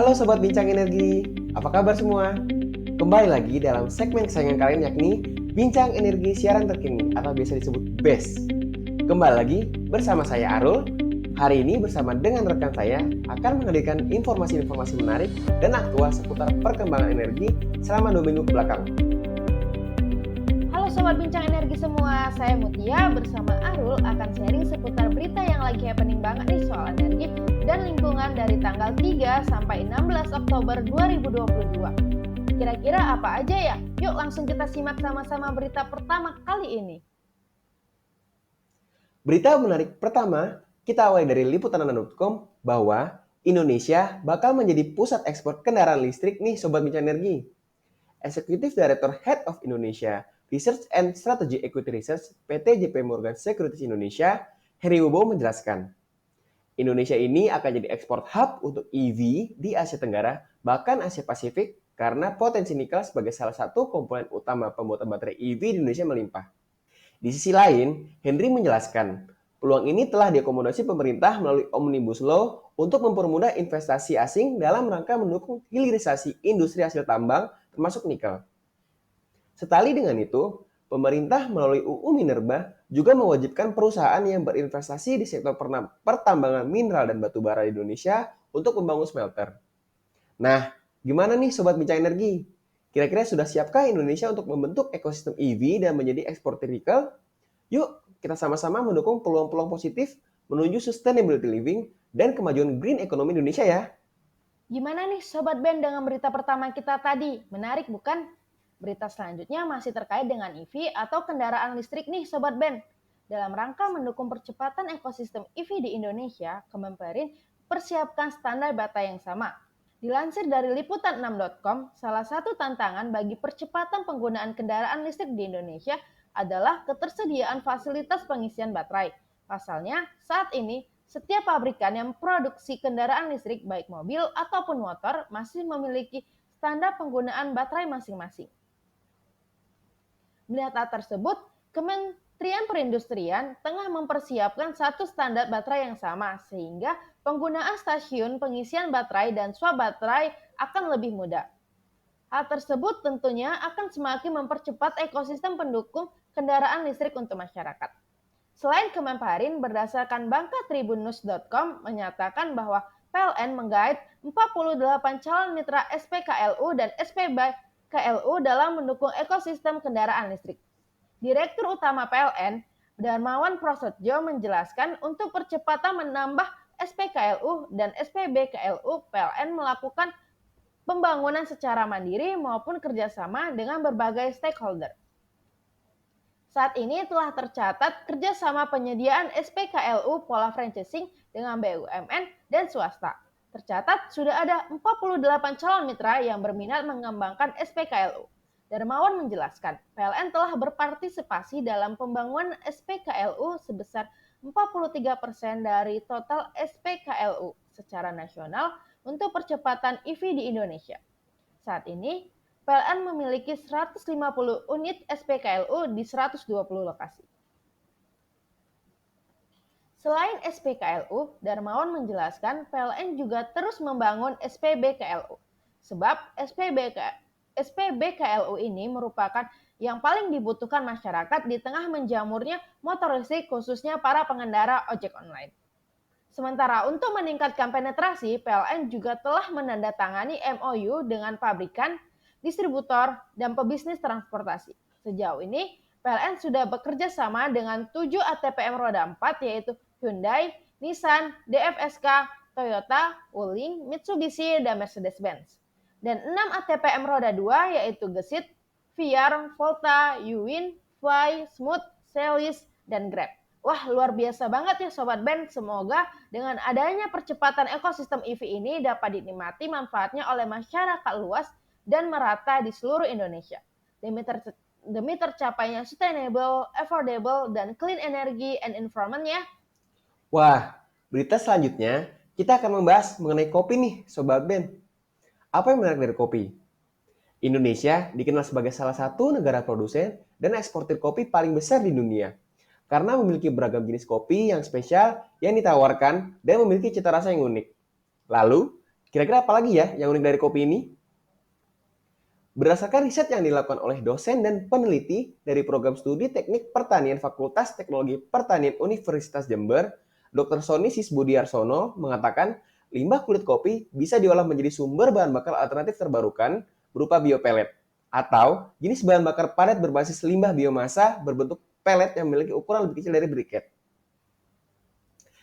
Halo Sobat Bincang Energi, apa kabar semua? Kembali lagi dalam segmen kesayangan kalian yakni Bincang Energi Siaran Terkini atau biasa disebut BES. Kembali lagi bersama saya Arul. Hari ini bersama dengan rekan saya akan menghadirkan informasi-informasi menarik dan aktual seputar perkembangan energi selama 2 minggu kebelakang. Halo Sobat Bincang Energi semua, saya Mutia bersama Arul akan sharing seputar berita yang lagi happening banget nih soal energi dan lingkungan dari tanggal 3 sampai 16 Oktober 2022. Kira-kira apa aja ya? Yuk langsung kita simak sama-sama berita pertama kali ini. Berita menarik pertama, kita awali dari liputan6.com bahwa Indonesia bakal menjadi pusat ekspor kendaraan listrik nih Sobat Bincang Energi. Executive Director Head of Indonesia Research and Strategy Equity Research PT JP Morgan Securities Indonesia, Heri Wibowo menjelaskan, Indonesia ini akan jadi ekspor hub untuk EV di Asia Tenggara, bahkan Asia Pasifik, karena potensi nikel sebagai salah satu komponen utama pembuatan baterai EV di Indonesia melimpah. Di sisi lain, Henry menjelaskan, peluang ini telah diakomodasi pemerintah melalui Omnibus Law untuk mempermudah investasi asing dalam rangka mendukung hilirisasi industri hasil tambang termasuk nikel. Setali dengan itu, pemerintah melalui UU Minerba juga mewajibkan perusahaan yang berinvestasi di sektor pertambangan mineral dan batu bara di Indonesia untuk membangun smelter. Nah, gimana nih Sobat Bincang Energi? Kira-kira sudah siapkah Indonesia untuk membentuk ekosistem EV dan menjadi eksportir nikel? Yuk, kita sama-sama mendukung peluang-peluang positif menuju sustainability living dan kemajuan green economy Indonesia ya. Gimana nih Sobat Ben dengan berita pertama kita tadi? Menarik bukan? Berita selanjutnya masih terkait dengan EV atau kendaraan listrik nih Sobat Ben. Dalam rangka mendukung percepatan ekosistem EV di Indonesia, Kemenperin persiapkan standar baterai yang sama. Dilansir dari liputan6.com, salah satu tantangan bagi percepatan penggunaan kendaraan listrik di Indonesia adalah ketersediaan fasilitas pengisian baterai. Pasalnya, saat ini setiap pabrikan yang memproduksi kendaraan listrik baik mobil ataupun motor masih memiliki standar penggunaan baterai masing-masing. Melihat hal tersebut, Kementerian Perindustrian tengah mempersiapkan satu standar baterai yang sama sehingga penggunaan stasiun pengisian baterai dan swap baterai akan lebih mudah. Hal tersebut tentunya akan semakin mempercepat ekosistem pendukung kendaraan listrik untuk masyarakat. Selain Kemenparin, berdasarkan bangkatribunnews.com menyatakan bahwa PLN menggait 48 calon mitra SPKLU dan SPBKLU dalam mendukung ekosistem kendaraan listrik. Direktur Utama PLN, Darmawan Prasetyo menjelaskan untuk percepatan menambah SPKLU dan SPBKLU, PLN melakukan pembangunan secara mandiri maupun kerjasama dengan berbagai stakeholder. Saat ini telah tercatat kerjasama penyediaan SPKLU pola franchising dengan BUMN dan swasta. Tercatat sudah ada 48 calon mitra yang berminat mengembangkan SPKLU. Darmawan menjelaskan, PLN telah berpartisipasi dalam pembangunan SPKLU sebesar 43% dari total SPKLU secara nasional untuk percepatan EV di Indonesia. Saat ini, PLN memiliki 150 unit SPKLU di 120 lokasi. Selain SPKLU, Darmawan menjelaskan PLN juga terus membangun SPBKLU. Sebab SPBKLU ini merupakan yang paling dibutuhkan masyarakat di tengah menjamurnya motor listrik khususnya para pengendara ojek online. Sementara untuk meningkatkan penetrasi, PLN juga telah menandatangani MOU dengan pabrikan, distributor, dan pebisnis transportasi. Sejauh ini, PLN sudah bekerja sama dengan 7 ATPM roda 4 yaitu Hyundai, Nissan, DFSK, Toyota, Wuling, Mitsubishi, dan Mercedes-Benz. Dan 6 ATPM roda 2 yaitu Gesit, VR, Volta, Yuwin, Fly, Smooth, Celis, dan Grab. Wah, luar biasa banget ya Sobat Ben. Semoga dengan adanya percepatan ekosistem EV ini dapat dinikmati manfaatnya oleh masyarakat luas dan merata di seluruh Indonesia. Demi tercapainya sustainable, affordable, dan clean energy and environment ya. Wah, berita selanjutnya kita akan membahas mengenai kopi nih Sobat Ben. Apa yang menarik dari kopi? Indonesia dikenal sebagai salah satu negara produsen dan eksportir kopi paling besar di dunia. Karena memiliki beragam jenis kopi yang spesial yang ditawarkan dan memiliki cita rasa yang unik. Lalu, Kira-kira apa lagi ya yang unik dari kopi ini? Berdasarkan riset yang dilakukan oleh dosen dan peneliti dari program studi teknik pertanian Fakultas Teknologi Pertanian Universitas Jember, Dr. Sony Sisbudiarsono mengatakan limbah kulit kopi bisa diolah menjadi sumber bahan bakar alternatif terbarukan berupa biopelet atau jenis bahan bakar padat berbasis limbah biomasa berbentuk pelet yang memiliki ukuran lebih kecil dari briket.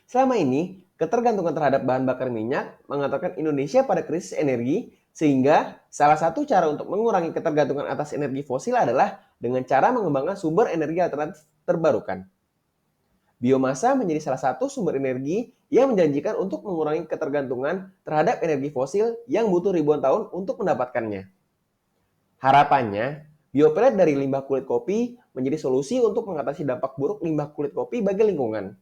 Selama ini, ketergantungan terhadap bahan bakar minyak mengantarkan Indonesia pada krisis energi, sehingga salah satu cara untuk mengurangi ketergantungan atas energi fosil adalah dengan cara mengembangkan sumber energi alternatif terbarukan. Biomasa menjadi salah satu sumber energi yang menjanjikan untuk mengurangi ketergantungan terhadap energi fosil yang butuh ribuan tahun untuk mendapatkannya. Harapannya, biopelet dari limbah kulit kopi menjadi solusi untuk mengatasi dampak buruk limbah kulit kopi bagi lingkungan,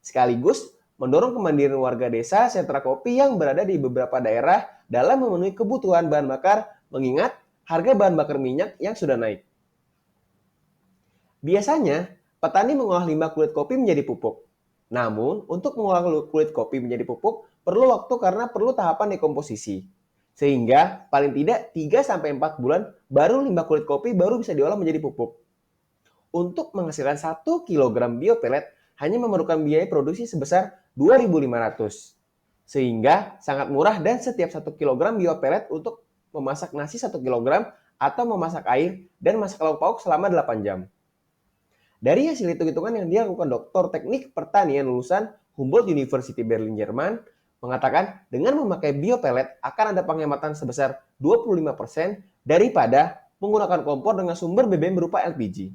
sekaligus mendorong kemandirian warga desa sentra kopi yang berada di beberapa daerah dalam memenuhi kebutuhan bahan bakar mengingat harga bahan bakar minyak yang sudah naik. Biasanya, petani mengolah limbah kulit kopi menjadi pupuk. Namun, untuk mengolah kulit kopi menjadi pupuk perlu waktu karena perlu tahapan dekomposisi. Sehingga paling tidak 3-4 bulan baru limbah kulit kopi baru bisa diolah menjadi pupuk. Untuk menghasilkan 1 kg biopelet hanya memerlukan biaya produksi sebesar 2.500. Sehingga sangat murah dan setiap 1 kg biopelet untuk memasak nasi 1 kg atau memasak air dan masak lauk pauk selama 8 jam. Dari hasil hitung-hitungan yang dilakukan Dr. Teknik Pertanian lulusan Humboldt University Berlin, Jerman, mengatakan dengan memakai biopelet akan ada penghematan sebesar 25% daripada menggunakan kompor dengan sumber BBM berupa LPG.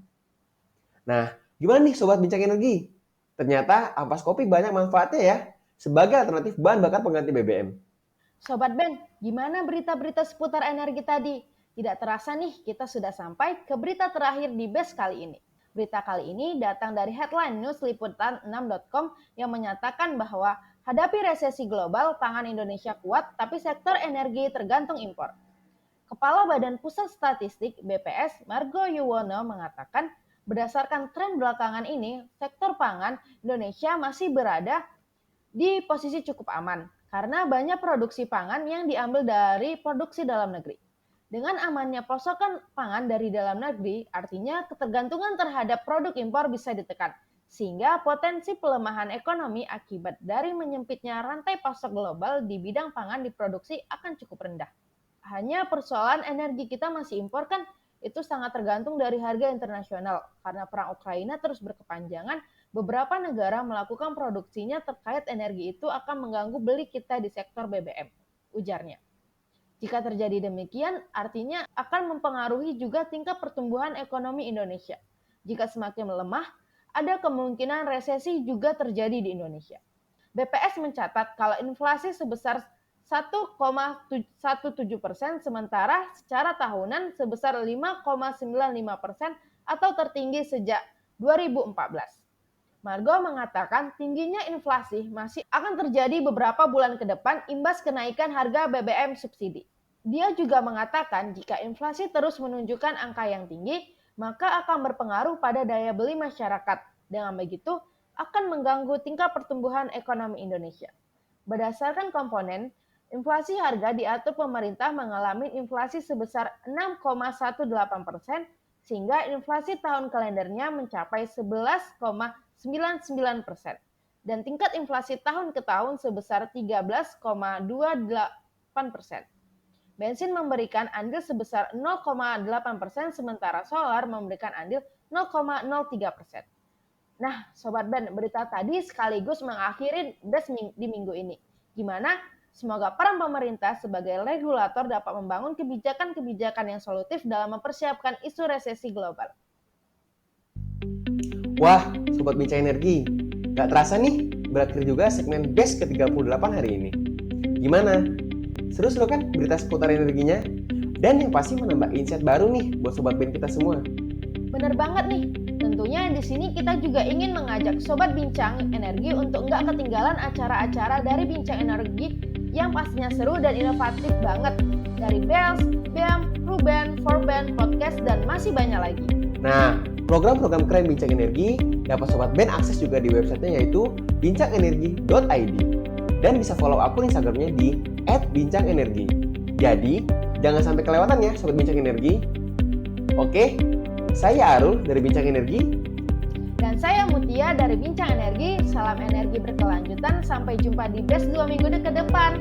Nah, gimana nih Sobat Bincang Energi? Ternyata ampas kopi banyak manfaatnya ya, sebagai alternatif bahan bakar pengganti BBM. Sobat Ben, gimana berita-berita seputar energi tadi? Tidak terasa nih, kita sudah sampai ke berita terakhir di BES kali ini. Berita kali ini datang dari headline news liputan6.com yang menyatakan bahwa hadapi resesi global, pangan Indonesia kuat, tapi sektor energi tergantung impor. Kepala Badan Pusat Statistik BPS, Margo Yuwono mengatakan, berdasarkan tren belakangan ini, sektor pangan Indonesia masih berada di posisi cukup aman, karena banyak produksi pangan yang diambil dari produksi dalam negeri. Dengan amannya pasokan pangan dari dalam negeri, artinya ketergantungan terhadap produk impor bisa ditekan, sehingga potensi pelemahan ekonomi akibat dari menyempitnya rantai pasok global di bidang pangan diproduksi akan cukup rendah. Hanya persoalan energi kita masih impor kan, itu sangat tergantung dari harga internasional. Karena perang Ukraina terus berkepanjangan, beberapa negara melakukan produksinya terkait energi itu akan mengganggu beli kita di sektor BBM, ujarnya. Jika terjadi demikian, artinya akan mempengaruhi juga tingkat pertumbuhan ekonomi Indonesia. Jika semakin melemah, ada kemungkinan resesi juga terjadi di Indonesia. BPS mencatat kalau inflasi sebesar 1,17%, sementara secara tahunan sebesar 5,95% atau tertinggi sejak 2014. Margo mengatakan tingginya inflasi masih akan terjadi beberapa bulan ke depan imbas kenaikan harga BBM subsidi. Dia juga mengatakan jika inflasi terus menunjukkan angka yang tinggi, maka akan berpengaruh pada daya beli masyarakat. Dengan begitu, akan mengganggu tingkat pertumbuhan ekonomi Indonesia. Berdasarkan komponen, inflasi harga diatur pemerintah mengalami inflasi sebesar 6,18%, sehingga inflasi tahun kalendernya mencapai 11,99%. Dan tingkat inflasi tahun ke tahun sebesar 13,28%. Bensin memberikan andil sebesar 0,8%, sementara solar memberikan andil 0,03%. Nah, Sobat Ben, berita tadi sekaligus mengakhiri BES di minggu ini. Gimana? Semoga peran pemerintah sebagai regulator dapat membangun kebijakan-kebijakan yang solutif dalam mempersiapkan isu resesi global. Wah, Sobat Bincang Energi, gak terasa nih berakhir juga segmen BES ke-38 hari ini. Gimana? Seru-seru kan berita seputar energinya? Dan yang pasti menambah insight baru nih buat Sobat Ben kita semua. Bener banget nih. Tentunya di sini kita juga ingin mengajak Sobat Bincang Energi untuk nggak ketinggalan acara-acara dari Bincang Energi yang pastinya seru dan inovatif banget. Dari BELS, BEM, Ruben, Forben, Podcast, dan masih banyak lagi. Nah, program-program keren Bincang Energi dapat Sobat Ben akses juga di websitenya yaitu bincangenergi.id. dan bisa follow akun Instagramnya di @bincangenergi. Jadi, jangan sampai kelewatan ya Sobat Bincang Energi. Oke, saya Arul dari Bincang Energi. Dan saya Mutia dari Bincang Energi. Salam energi berkelanjutan. Sampai jumpa di BES 2 minggu ke depan.